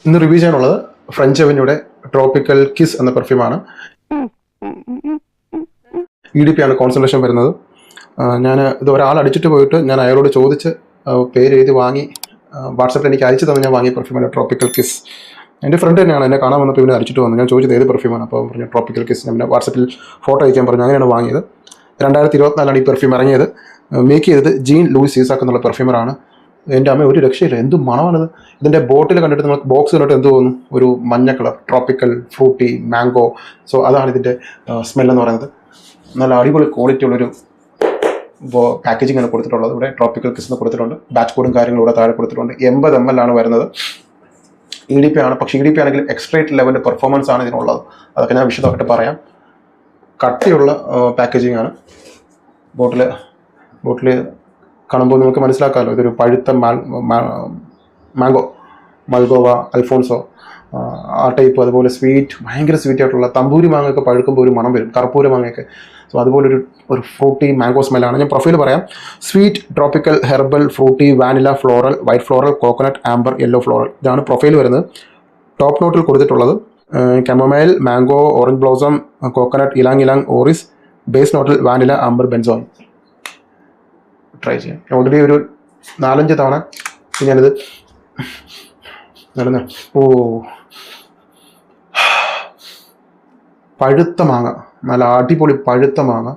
ഇന്ന് റിവ്യൂ ചെയ്യാനുള്ളത് French അവന്യൂടെ tropical kiss എന്ന പെർഫ്യൂമാണ്. EDP ആണ് കോൺസെൻട്രേഷൻ വരുന്നത്. ഞാൻ ഇത് ഒരാൾ അടിച്ചിട്ട് പോയിട്ട് ഞാൻ അയാളോട് ചോദിച്ച് പേര് എഴുതി വാങ്ങി വാട്സപ്പിൽ എനിക്ക് അയച്ചു തന്നെ ഞാൻ വാങ്ങിയ പെർഫ്യൂമാണ് ട്രോപ്പിക്കൽ കിസ്. എൻ്റെ ഫ്രണ്ട് തന്നെയാണ് എന്നെ കാണാൻ വന്നപ്പോൾ ഇവനെ അടിച്ചിട്ട് വന്നു. ഞാൻ ചോദിച്ചത് ഏത് പെർഫ്യൂമാണ്, അപ്പോൾ പറഞ്ഞു ട്രോപ്പിക്കൽ കിസ്. ഞാൻ വാട്സപ്പിൽ ഫോട്ടോ അയക്കാൻ പറഞ്ഞു, അങ്ങനെയാണ് വാങ്ങിയത്. 2024 ഈ പെർഫ്യൂം ഇറങ്ങിയത്. മേക്ക് ചെയ്തത് ജീൻ ലൂയിസ് സീസാക്ക് എന്നുള്ള പെർഫ്യൂമറാണ്. എൻ്റെ അമ്മ ഒരു രക്ഷയില്ല, എന്ത് മണമാണിത്. ഇതിൻ്റെ ബോട്ടിൽ കണ്ടിട്ട് നമുക്ക് ബോക്സ് കണ്ടിട്ട് എന്ത് തോന്നുന്നു, ഒരു മഞ്ഞ colour tropical fruity mango. So അതാണ് ഇതിൻ്റെ സ്മെല്ലെന്ന് പറയുന്നത്. നല്ല അടിപൊളി ക്വാളിറ്റി ഉള്ളൊരു പാക്കേജിംഗ് ആണ് കൊടുത്തിട്ടുള്ളത്. ഇവിടെ ട്രോപ്പിക്കൽ കിസ് എന്ന് കൊടുത്തിട്ടുണ്ട്. ബാച്ച് കോഡും കാര്യങ്ങളും ഇവിടെ താഴെ കൊടുത്തിട്ടുണ്ട്. 80 ml ആണ് വരുന്നത്. EDP ആണ്, പക്ഷേ EDP ആണെങ്കിൽ എക്സ്ട്രേറ്റ് ലെവലിൻ്റെ പെർഫോമൻസ് ആണ് ഇതിനുള്ളത്. അതൊക്കെ ഞാൻ വിശദമായിട്ട് പറയാം. കട്ടിയുള്ള പാക്കേജിംഗ് ആണ്. ബോട്ടിൽ കാണുമ്പോൾ നമുക്ക് മനസ്സിലാക്കാമല്ലോ, ഇതൊരു പഴുത്ത മാംഗോ, മൽഗോവ, അൽഫോൺസോ ആ ടൈപ്പ്. അതുപോലെ സ്വീറ്റ്, ഭയങ്കര സ്വീറ്റ് ആയിട്ടുള്ള തമ്പൂരി മാങ്ങയൊക്കെ പഴുക്കുമ്പോൾ ഒരു മണം വരും, കർപ്പൂര മാങ്ങയൊക്കെ. സോ അതുപോലൊരു ഫ്രൂട്ടി മാംഗോ സ്മെല്ലാണ്. ഞാൻ പ്രൊഫൈൽ പറയാം. Sweet, tropical, herbal, fruity, vanilla, floral, white floral, coconut, amber, yellow floral. ഇതാണ് പ്രൊഫൈൽ വരുന്നത്. ടോപ്പ് നോട്ടിൽ കൊടുത്തിട്ടുള്ളത് chamomile, mango, orange blossom, coconut, ylang ylang, orris. Base നോട്ടിൽ വാനില, ആംബർ, ബെൻസോൺ. ട്രൈ ചെയ്യാം. ഓൾറെഡി ഒരു 4-5 തവണ ഞാനിത് നടന്ന പഴുത്ത മാങ്ങ, നല്ല അടിപൊളി പഴുത്ത മാങ്ങ.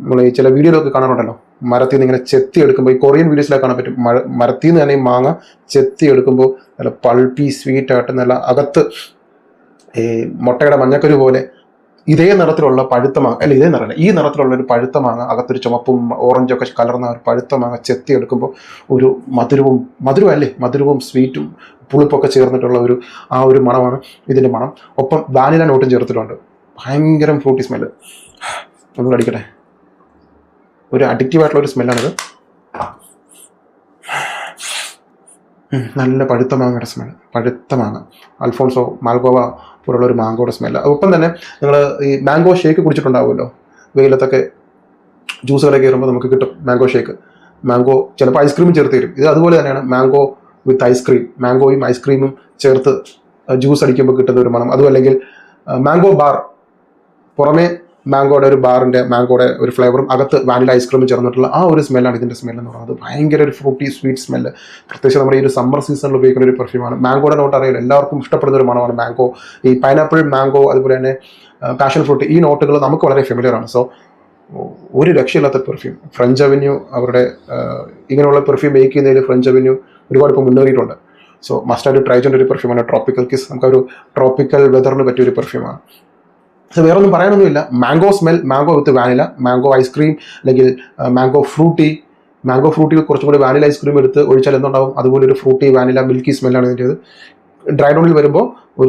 നമ്മൾ ഈ ചില വീഡിയോയിലൊക്കെ കാണാറുണ്ടല്ലോ, മരത്തിൽ നിന്ന് ഇങ്ങനെ ചെത്തി എടുക്കുമ്പോൾ, ഈ കൊറിയൻ വീഡിയോസിലൊക്കെ കാണാൻ പറ്റും, മരത്തിൽ നിന്ന് തന്നെ ഈ മാങ്ങ ചെത്തി എടുക്കുമ്പോൾ നല്ല പൾപ്പി സ്വീറ്റായിട്ട്, നല്ല അകത്ത് ഈ മുട്ടയുടെ മഞ്ഞക്കരു പോലെ ഇതേ നിറത്തിലുള്ള പഴുത്ത മാങ്ങ, അല്ല ഇതേ നിറമല്ല, ഈ നിറത്തിലുള്ള ഒരു പഴുത്ത മാങ്ങ, അകത്തൊരു ചുമപ്പും ഓറഞ്ചൊക്കെ കലർന്ന ഒരു പഴുത്ത മാങ്ങ ചെത്തി എടുക്കുമ്പോൾ ഒരു മധുരവും സ്വീറ്റും പുളിപ്പൊക്കെ ചേർന്നിട്ടുള്ള ആ ഒരു മണമാണ് ഇതിൻ്റെ മണം. ഒപ്പം വാനില നോട്ടും ചേർത്തിട്ടുണ്ട്. ഭയങ്കരം ഫ്രൂട്ടി സ്മെല്ല്. ഒന്നുകൂടെ അടിക്കട്ടെ. ഒരു അഡിക്റ്റീവായിട്ടുള്ള ഒരു സ്മെല്ലാണിത്. നല്ല പഴുത്ത മാങ്ങയുടെ സ്മെല്ല്, പഴുത്ത മാങ്ങ, അൽഫോൺസോ, മാൽഗോവ പോലുള്ള ഒരു മാംഗോയുടെ സ്മെല്ല്. ഒപ്പം തന്നെ നിങ്ങൾ ഈ മാംഗോ ഷേക്ക് കുടിച്ചിട്ടുണ്ടാവുമല്ലോ, വെയിലത്തൊക്കെ ജ്യൂസുകളൊക്കെ കയറുമ്പോൾ നമുക്ക് കിട്ടും മാംഗോ ഷേക്ക്. മാംഗോ ചിലപ്പോൾ ഐസ്ക്രീമും ചേർത്ത് തരും. ഇത് അതുപോലെ തന്നെയാണ്, മാംഗോ വിത്ത് ഐസ്ക്രീം, മാംഗോയും ഐസ്ക്രീമും ചേർത്ത് ജ്യൂസ് അടിക്കുമ്പോൾ കിട്ടുന്ന ഒരു മണം. അതും അല്ലെങ്കിൽ മാംഗോ ബാർ, പുറമേ മാംഗോയുടെ ഒരു ഫ്ലേവറും അകത്ത് വാനില ഐസ്ക്രീമും ചേർന്നിട്ടുള്ള ആ ഒരു സ്മെല്ലാണ് ഇതിൻ്റെ സ്മെല്ലെന്ന് പറയുന്നത്. ഭയങ്കര ഒരു ഫ്രൂട്ടി സ്വീറ്റ് സ്മെല്ല്. പ്രത്യേകിച്ച് നമ്മുടെ ഈ ഒരു സമ്മർ സീസണിൽ ഉപയോഗിക്കുന്ന ഒരു പെർഫ്യൂമാണ്. മാംഗോയുടെ നോട്ട് അറിയില്ല, എല്ലാവർക്കും ഇഷ്ടപ്പെടുന്ന ഒരു മണമാണ് മാംഗോ. ഈ പൈനാപ്പിൾ, മാംഗോ, അതുപോലെ തന്നെ പാഷൻ ഫ്രൂട്ട്, ഈ നോട്ടുകൾ നമുക്ക് വളരെ ഫെമിലിയറാണ്. സോ ഒരു രക്ഷയില്ലാത്ത പെർഫ്യൂം. ഫ്രഞ്ച് അവന്യൂ അവരുടെ ഇങ്ങനെയുള്ള പെർഫ്യൂം മേക്ക് ചെയ്യുന്നതിൽ ഫ്രഞ്ച് അവന്യൂ ഒരുപാട് ഇപ്പോൾ മുന്നേറിയിട്ടുണ്ട്. സോ മസ്റ്റായിട്ട് ട്രൈ ചെയ്യേണ്ട ഒരു പെർഫ്യൂമാണ് ട്രോപ്പിക്കൽ കിസ്. നമുക്കൊരു ട്രോപ്പിക്കൽ വെതറിന് പറ്റിയൊരു പെർഫ്യൂമാണ്. സോ വേറെ ഒന്നും പറയാനൊന്നുമില്ല. മാംഗോ സ്മെൽ, മാംഗോ വിത്ത് വാനില, മാംഗോ ഐസ്ക്രീം, അല്ലെങ്കിൽ മാംഗോ ഫ്രൂട്ടി കുറച്ചും കൂടി വാനില ഐസ്ക്രീം എടുത്ത് ഒഴിച്ചാൽ എന്തുണ്ടാവും, അതുപോലെ ഒരു ഫ്രൂട്ടി വാനില മിൽക്കി സ്മെല്ലാണ് ഇതിൻ്റേത്. ഡ്രൈ ഡൗണിൽ വരുമ്പോൾ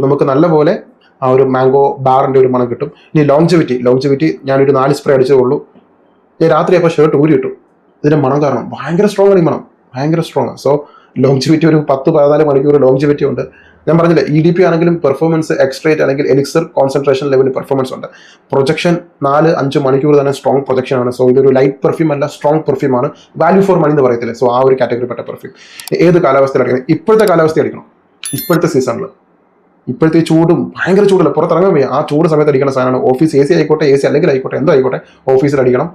നമുക്ക് നല്ലപോലെ ആ ഒരു മാംഗോ ബാറിൻ്റെ ഒരു മണം കിട്ടും. ഇനി ലോങ്ജിവിറ്റി ഞാനൊരു 4 സ്പ്രേ അടിച്ചതേ ഉള്ളൂ. ഞാൻ രാത്രിയപ്പോൾ ഷർട്ട് ഊരി ഇട്ടു, ഇതിൻ്റെ മണം കാരണം. ഭയങ്കര സ്ട്രോങ് ആണ് ഈ മണം, ഭയങ്കര സ്ട്രോങ്. സോ ലോങ്ജിവിറ്റി ഒരു 10-14 മണിക്കൂർ ലോങ്ജിവിറ്റി ഉണ്ട്. ഞാൻ പറഞ്ഞില്ല, EDP ആണെങ്കിലും പെർഫോമൻസ് എക്സ്ട്രേറ്റ് അല്ലെങ്കിൽ എലിക്സർ കോൺസെൻട്രേഷൻ ലെവലിൽ പെർഫോമൻസ് ഉണ്ട്. പ്രൊജക്ഷൻ 4-5 മണിക്കൂർ തന്നെ സ്ട്രോങ് പ്രൊജക്ഷൻ ആണ്. സോ ഇതൊരു ലൈറ്റ് പെർഫ്യൂം അല്ല, സ്ട്രോങ് പെർഫ്യൂമാണ്. വാല്യൂ ഫോർ മണി എന്ന് പറയത്തില്ലേ, സോ ആ ഒരു കാറ്റഗറിപ്പെട്ട പെർഫ്യൂം. ഏത് കാലാവസ്ഥയിൽ അടിക്കണം? ഇപ്പോഴത്തെ കാലാവസ്ഥ അടിക്കണം, ഇപ്പോഴത്തെ സീസണിൽ. ഇപ്പോഴത്തെ ചൂടും ഭയങ്കര ചൂടല്ല, പുറത്തിറങ്ങാൻ വയ്യ. ആ ചൂട് സമയത്ത് അടിക്കുന്ന സാധനമാണ്. ഓഫീസ് AC ആയിക്കോട്ടെ, AC അല്ലെങ്കിൽ ആയിക്കോട്ടെ, എന്തോ ആയിക്കോട്ടെ, ഓഫീസിൽ അടിക്കണം.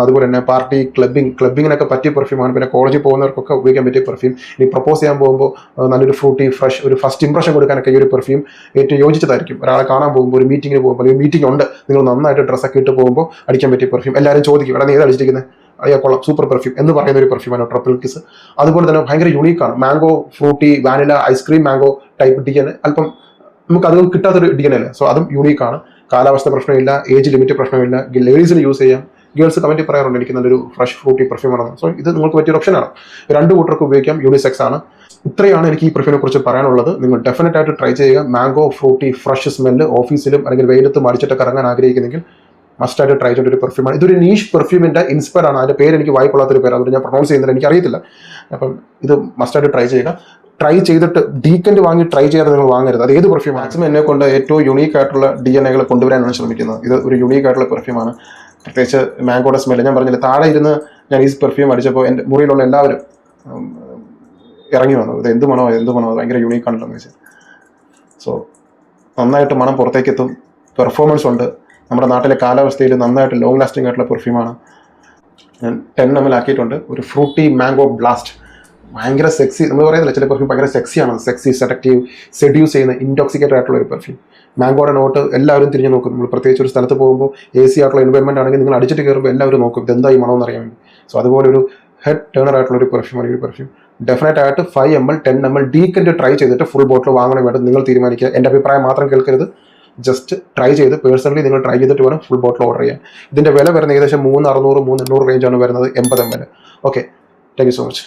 അതുപോലെ തന്നെ പാർട്ടി, ക്ലബിങ്ങിനൊക്കെ പറ്റിയ പെർഫ്യൂമാണ്. പിന്നെ കോളേജിൽ പോകുന്നവർക്കൊക്കെ ഉപയോഗിക്കാൻ പറ്റിയ പെർഫ്യൂം. ഇനി പ്രപ്പോസ് ചെയ്യാൻ പോകുമ്പോൾ നല്ലൊരു ഫ്രൂട്ടി ഫ്രഷ് ഒരു ഫസ്റ്റ് ഇംപ്രഷൻ കൊടുക്കാനൊക്കെ ഈ ഒരു പെർഫ്യൂം ഏറ്റവും യോജിച്ചതായിരിക്കും. ഒരാളെ കാണാൻ പോകുമ്പോൾ, ഒരു മീറ്റിങ്ങിന് പോകുമ്പോൾ, ഒരു മീറ്റിംഗ് ഉണ്ട്, നിങ്ങൾ നന്നായിട്ട് ഡ്രസ്സൊക്കെ ഇട്ട് പോകുമ്പോൾ അടിക്കാൻ പറ്റിയ പെർഫ്യൂം. എല്ലാവരും ചോദിക്കും, എടാ നീ ഏത് അടിച്ചിരിക്കുന്നത്, അയ്യാ കൊള്ളാം, സൂപ്പർ പെർഫ്യൂം എന്ന് പറയുന്ന ഒരു പെർഫ്യൂമാണ് ട്രോപ്പിക്കൽ കിസ്. അതുപോലെ തന്നെ ഭയങ്കര യുണീക്കാണ്. Mango, fruity, vanilla, ice cream, mango type DNA അല്പം നമുക്ക് അധികം കിട്ടാത്തൊരു DNA അല്ലേ. സോ അതും യൂണീക്കാണ്. കാലാവസ്ഥ പ്രശ്നമില്ല, ഏജ് ലിമിറ്റ് പ്രശ്നമില്ല, ലേഡീസിന് യൂസ് ചെയ്യാം. ഗേൾസ് കമൻറ്റ് പറയാറുണ്ട് എനിക്ക് നല്ലൊരു ഫ്രഷ് ഫ്രൂട്ടി പെർഫ്യൂം ആണെന്ന്. സോ ഇത് നിങ്ങൾക്ക് പറ്റിയൊരു ഓപ്ഷനാണ്. 2 കൂട്ടർക്ക് ഉപയോഗിക്കാം, യൂണിസെക്സ് ആണ്. ഇത്രയാണ് എനിക്ക് ഈ പെർഫ്യൂമിനെ കുറിച്ച് പറയാനുള്ളത്. നിങ്ങൾ ഡെഫിനറ്റ് ആയിട്ട് ട്രൈ ചെയ്യുക. മാംഗോ ഫ്രൂട്ടി ഫ്രഷ് സ്മെല്ല്, ഓഫീസിലും അല്ലെങ്കിൽ വെയിലത്തും അടിച്ചിട്ടൊക്കെ ഇറങ്ങാൻ ആഗ്രഹിക്കുന്നെങ്കിൽ മസ്റ്റായിട്ട് ട്രൈ ചെയ്യേണ്ട ഒരു പെർഫ്യൂമാണ്. ഇതൊരു നീഷ് പെർഫ്യൂമിൻ്റെ ഇൻസ്പയർ ആണ്. അതിൻ്റെ പേര് എനിക്ക് വായിക്കൊള്ളാത്തൊരു പേര്, അതുകൊണ്ട് ഞാൻ പ്രൊണൗൺസ് ചെയ്യുന്നില്ല, എനിക്കറിയത്തില്ല. അപ്പം ഇത് മസ്റ്റായിട്ട് ട്രൈ ചെയ്യുക. ട്രൈ ചെയ്തിട്ട് ഡീക്കൻറ്റ് വാങ്ങി ട്രൈ ചെയ്യാതെ നിങ്ങൾ വാങ്ങരുത്. അത് ഏത് പെർഫ്യൂം മാക്സിമം എന്നെ കൊണ്ട് ഏറ്റവും യുണീക്ക് ആയിട്ടുള്ള DNA കൊണ്ടുവരാനാണ് ശ്രമിക്കുന്നത്. ഇത് ഒരു യുണീക്ക് ആയിട്ടുള്ള പെർഫ്യൂമാണ്. പ്രത്യേകിച്ച് മാംഗോയുടെ സ്മെല്ല്. ഞാൻ പറഞ്ഞില്ല, താഴെ ഇരുന്ന് ഞാൻ ഈ പെർഫ്യൂം അടിച്ചപ്പോൾ എൻ്റെ മുറിയിലുള്ള എല്ലാവരും ഇറങ്ങി വന്നു. ഇത് എന്ത് മണോ ഭയങ്കര യുണീക്കാണല്ലോ എന്ന് വെച്ചാൽ. സോ നന്നായിട്ട് മണം പുറത്തേക്ക് എത്തും, പെർഫോമൻസ് ഉണ്ട്, നമ്മുടെ നാട്ടിലെ കാലാവസ്ഥയിൽ നന്നായിട്ട് ലോങ് ലാസ്റ്റിംഗ് ആയിട്ടുള്ള പെർഫ്യൂമാണ്. ഞാൻ 10 ml ആക്കിയിട്ടുണ്ട്. ഒരു ഫ്രൂട്ടി മാംഗോ ബ്ലാസ്റ്റ്, ഭയങ്കര സെക്സി. നമ്മൾ പറയുന്നില്ല ചില പെർഫ്യൂം ഭയങ്കര സെക്സിയാണ്, സെക്സി, സെഡക്റ്റീവ്, സെഡ്യൂസ് ചെയ്യുന്ന, ഇൻടോക്സിക്കേറ്റഡ് ആയിട്ടുള്ള ഒരു പെർഫ്യൂം. മാംഗോയുടെ നോട്ട് എല്ലാവരും തിരിഞ്ഞു നോക്കും. നമ്മൾ പ്രത്യേകിച്ച് ഒരു സ്ഥലത്ത് പോകുമ്പോൾ AC ആയിട്ടുള്ള എൻവയൺമെൻറ്റ് ആണെങ്കിൽ നിങ്ങൾ അടിച്ചിട്ട് കയറുമ്പോൾ എല്ലാവരും നോക്കും ഇതെന്തായി മണമെന്ന് അറിയാൻ വേണ്ടി. സോ അതുപോലെ ഒരു ഹെഡ് ടേണർ ആയിട്ടുള്ള ഒരു പെർഫ്യൂമാണ് ഈ ഒരു പെർഫ്യൂം. ഡെഫിനറ്റ് ആയിട്ട് 5 ml 10 ml ഡീക്കൻറ്റ് ട്രൈ ചെയ്തിട്ട് ഫുൾ ബോട്ടിൽ വാങ്ങണം വേണ്ടത് നിങ്ങൾ തീരുമാനിക്കുക. എൻ്റെ അഭിപ്രായം മാത്രം കേൾക്കരുത്, ജസ്റ്റ് ട്രൈ ചെയ്ത് പേഴ്സണലി നിങ്ങൾ ട്രൈ ചെയ്തിട്ട് വേണം ഫുൾ ബോട്ടിൽ ഓർഡർ ചെയ്യാൻ. ഇതിൻ്റെ വില വരുന്നത് ഏകദേശം 3,600 3,800 റേഞ്ചാണ് വരുന്നത് 80 ml. Okay, thank you so much.